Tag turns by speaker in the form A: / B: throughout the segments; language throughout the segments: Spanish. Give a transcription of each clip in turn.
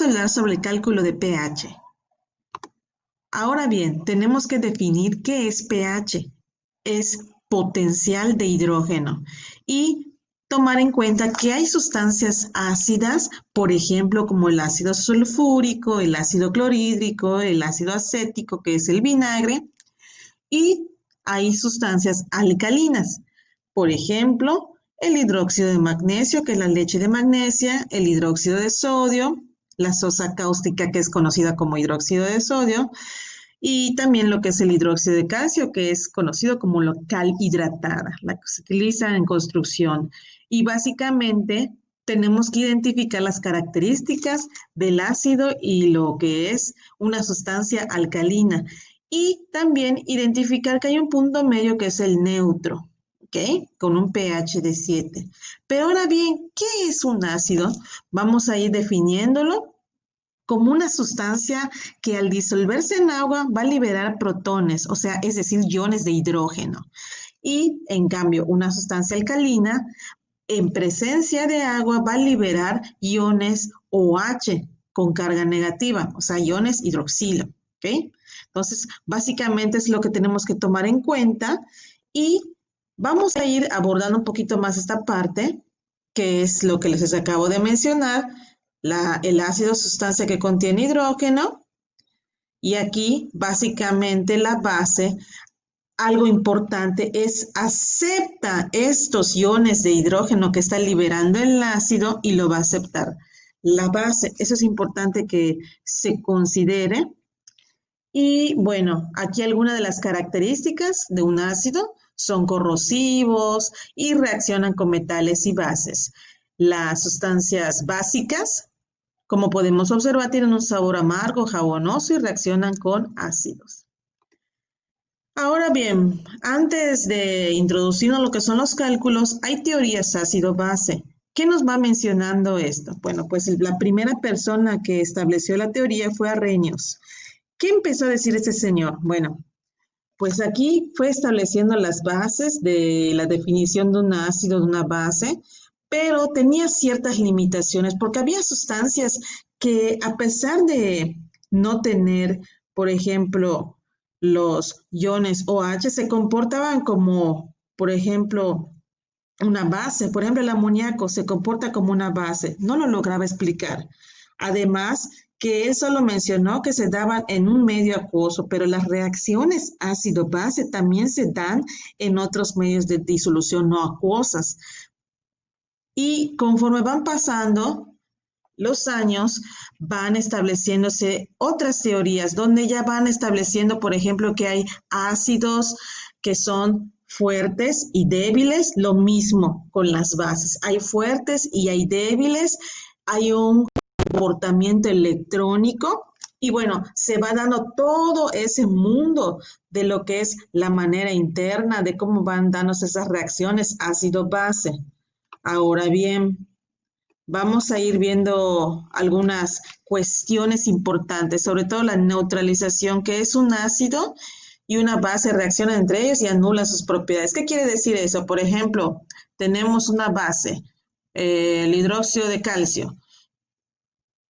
A: a hablar sobre el cálculo de pH. Ahora bien, tenemos que definir qué es pH. Es potencial de hidrógeno. Y tomar en cuenta que hay sustancias ácidas, por ejemplo, como el ácido sulfúrico, el ácido clorhídrico, el ácido acético, que es el vinagre, y hay sustancias alcalinas, por ejemplo, el hidróxido de magnesio, que es la leche de magnesia, el hidróxido de sodio, la sosa cáustica, que es conocida como hidróxido de sodio, y también lo que es el hidróxido de calcio, que es conocido como la cal hidratada, la que se utiliza en construcción. Y básicamente tenemos que identificar las características del ácido y lo que es una sustancia alcalina. Y también identificar que hay un punto medio que es el neutro, ¿ok? Con un pH de 7. Pero ahora bien, ¿qué es un ácido? Vamos a ir definiéndolo como una sustancia que al disolverse en agua va a liberar protones, o sea, es decir, iones de hidrógeno. Y en cambio, una sustancia alcalina en presencia de agua va a liberar iones OH con carga negativa, o sea, iones hidroxilo, ¿ok? Entonces, básicamente es lo que tenemos que tomar en cuenta y vamos a ir abordando un poquito más esta parte, que es lo que les acabo de mencionar, el ácido sustancia que contiene hidrógeno, y aquí básicamente la base, algo importante es acepta estos iones de hidrógeno que está liberando el ácido y lo va a aceptar la base. Eso es importante que se considere. Y bueno, aquí algunas de las características de un ácido son corrosivos y reaccionan con metales y bases. Las sustancias básicas, como podemos observar, tienen un sabor amargo, jabonoso y reaccionan con ácidos. Ahora bien, antes de introducirnos lo que son los cálculos, hay teorías ácido-base. ¿Qué nos va mencionando esto? Bueno, pues la primera persona que estableció la teoría fue Arrhenius. ¿Qué empezó a decir este señor? Bueno, pues aquí fue estableciendo las bases de la definición de un ácido, de una base, pero tenía ciertas limitaciones porque había sustancias que a pesar de no tener, por ejemplo, los iones OH, se comportaban como, por ejemplo, una base. Por ejemplo, el amoníaco se comporta como una base. No lo lograba explicar. Además, que él solo mencionó que se daban en un medio acuoso, pero las reacciones ácido-base también se dan en otros medios de disolución no acuosas. Y conforme van pasando los años, van estableciéndose otras teorías donde ya van estableciendo, por ejemplo, que hay ácidos que son fuertes y débiles, lo mismo con las bases. Hay fuertes y hay débiles, hay un comportamiento electrónico y bueno, se va dando todo ese mundo de lo que es la manera interna, de cómo van dándose esas reacciones ácido-base. Ahora bien, vamos a ir viendo algunas cuestiones importantes, sobre todo la neutralización, que es un ácido y una base reaccionan entre ellos y anulan sus propiedades. ¿Qué quiere decir eso? Por ejemplo, tenemos una base, el hidróxido de calcio,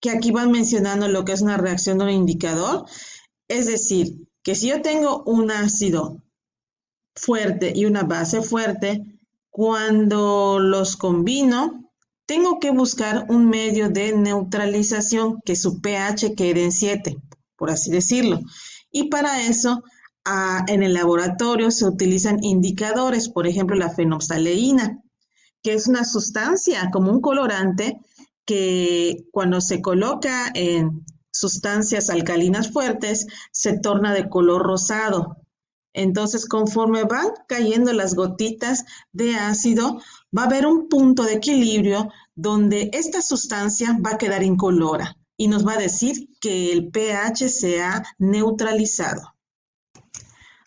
A: que aquí van mencionando lo que es una reacción de un indicador. Es decir, que si yo tengo un ácido fuerte y una base fuerte, cuando los combino, tengo que buscar un medio de neutralización que su pH quede en 7, por así decirlo. Y para eso, en el laboratorio se utilizan indicadores, por ejemplo, la fenolftaleína, que es una sustancia como un colorante que cuando se coloca en sustancias alcalinas fuertes se torna de color rosado. Entonces, conforme van cayendo las gotitas de ácido, va a haber un punto de equilibrio donde esta sustancia va a quedar incolora y nos va a decir que el pH se ha neutralizado.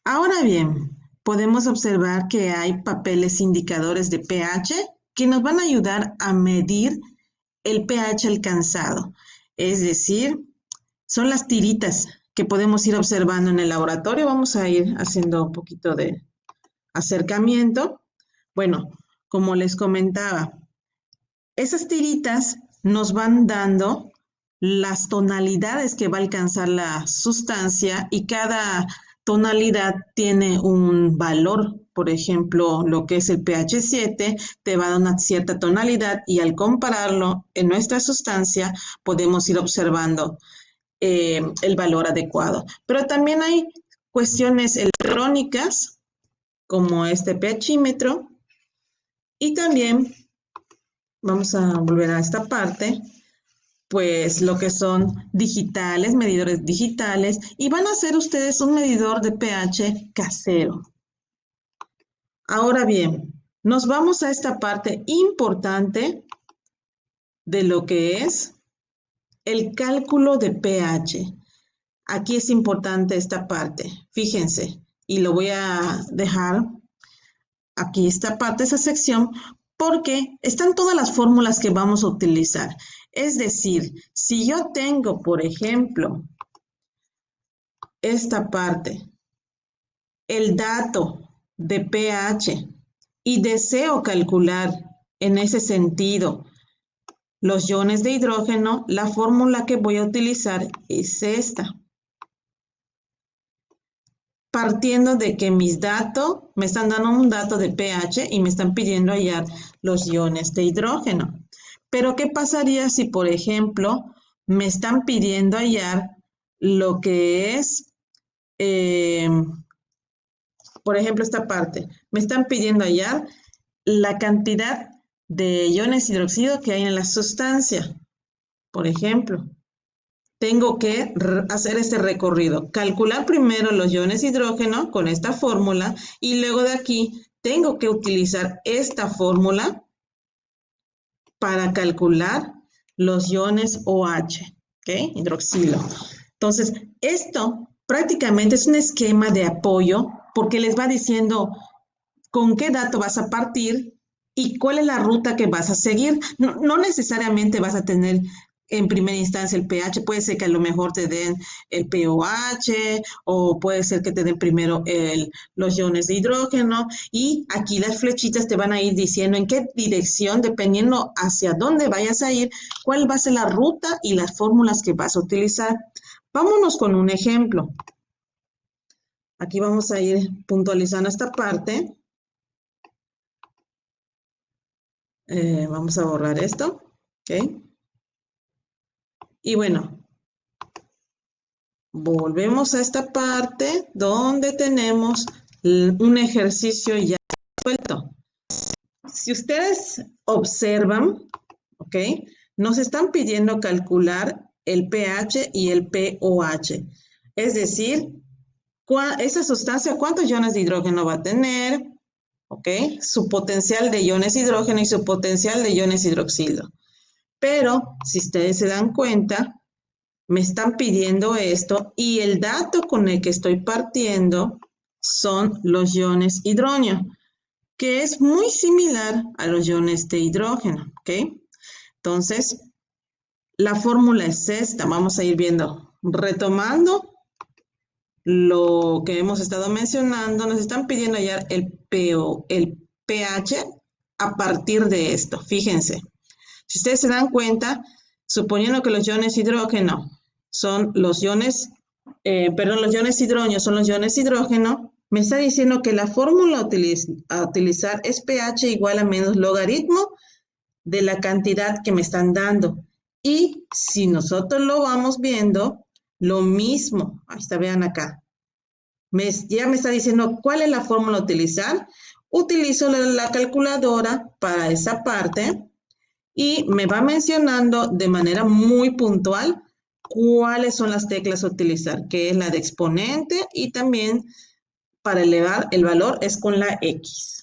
A: Ahora bien, podemos observar que hay papeles indicadores de pH que nos van a ayudar a medir el pH alcanzado. Es decir, son las tiritas que podemos ir observando en el laboratorio. Vamos a ir haciendo un poquito de acercamiento. Bueno, como les comentaba, esas tiritas nos van dando las tonalidades que va a alcanzar la sustancia y cada tonalidad tiene un valor. Por ejemplo, lo que es el pH 7 te va a dar una cierta tonalidad y al compararlo en nuestra sustancia podemos ir observando el valor adecuado. Pero también hay cuestiones electrónicas como este pHímetro y también vamos a volver a esta parte, pues lo que son digitales, medidores digitales, y van a hacer ustedes un medidor de pH casero. Ahora bien, nos vamos a esta parte importante de lo que es el cálculo de pH. Aquí es importante esta parte, fíjense, y lo voy a dejar aquí esta parte, esa sección, porque están todas las fórmulas que vamos a utilizar. Es decir, si yo tengo, por ejemplo, esta parte, el dato de pH, y deseo calcular en ese sentido los iones de hidrógeno, la fórmula que voy a utilizar es esta. Partiendo de que mis datos me están dando un dato de pH y me están pidiendo hallar los iones de hidrógeno. Pero ¿qué pasaría si, por ejemplo, me están pidiendo hallar lo que es, por ejemplo, esta parte? Me están pidiendo hallar la cantidad de iones hidroxilo que hay en la sustancia, por ejemplo. Tengo que hacer este recorrido, calcular primero los iones hidrógeno con esta fórmula y luego de aquí tengo que utilizar esta fórmula para calcular los iones OH, ¿ok? Hidroxilo. Entonces, esto prácticamente es un esquema de apoyo porque les va diciendo con qué dato vas a partir y cuál es la ruta que vas a seguir. No necesariamente vas a tener en primera instancia el pH, puede ser que a lo mejor te den el pOH o puede ser que te den primero los iones de hidrógeno y aquí las flechitas te van a ir diciendo en qué dirección, dependiendo hacia dónde vayas a ir, cuál va a ser la ruta y las fórmulas que vas a utilizar. Vámonos con un ejemplo. Aquí vamos a ir puntualizando esta parte. Vamos a borrar esto, ¿ok? Y bueno, volvemos a esta parte donde tenemos un ejercicio ya resuelto. Si ustedes observan, ¿ok? Nos están pidiendo calcular el pH y el pOH. Es decir, esa sustancia, ¿cuántos iones de hidrógeno va a tener? ¿Ok? Su potencial de iones hidrógeno y su potencial de iones hidroxilo. Pero si ustedes se dan cuenta, me están pidiendo esto y el dato con el que estoy partiendo son los iones hidrógeno, que es muy similar a los iones de hidrógeno, ¿ok? Entonces, la fórmula es esta, vamos a ir viendo, retomando lo que hemos estado mencionando, nos están pidiendo hallar el pH a partir de esto, fíjense. Si ustedes se dan cuenta, suponiendo que los iones hidrógeno son los iones, los iones hidrógeno son los iones hidrógeno, me está diciendo que la fórmula a utilizar es pH igual a menos logaritmo de la cantidad que me están dando. Y si nosotros lo vamos viendo, lo mismo, ahí está, vean acá, ya me está diciendo cuál es la fórmula a utilizar. Utilizo la calculadora para esa parte y me va mencionando de manera muy puntual cuáles son las teclas a utilizar, que es la de exponente y también para elevar el valor es con la X.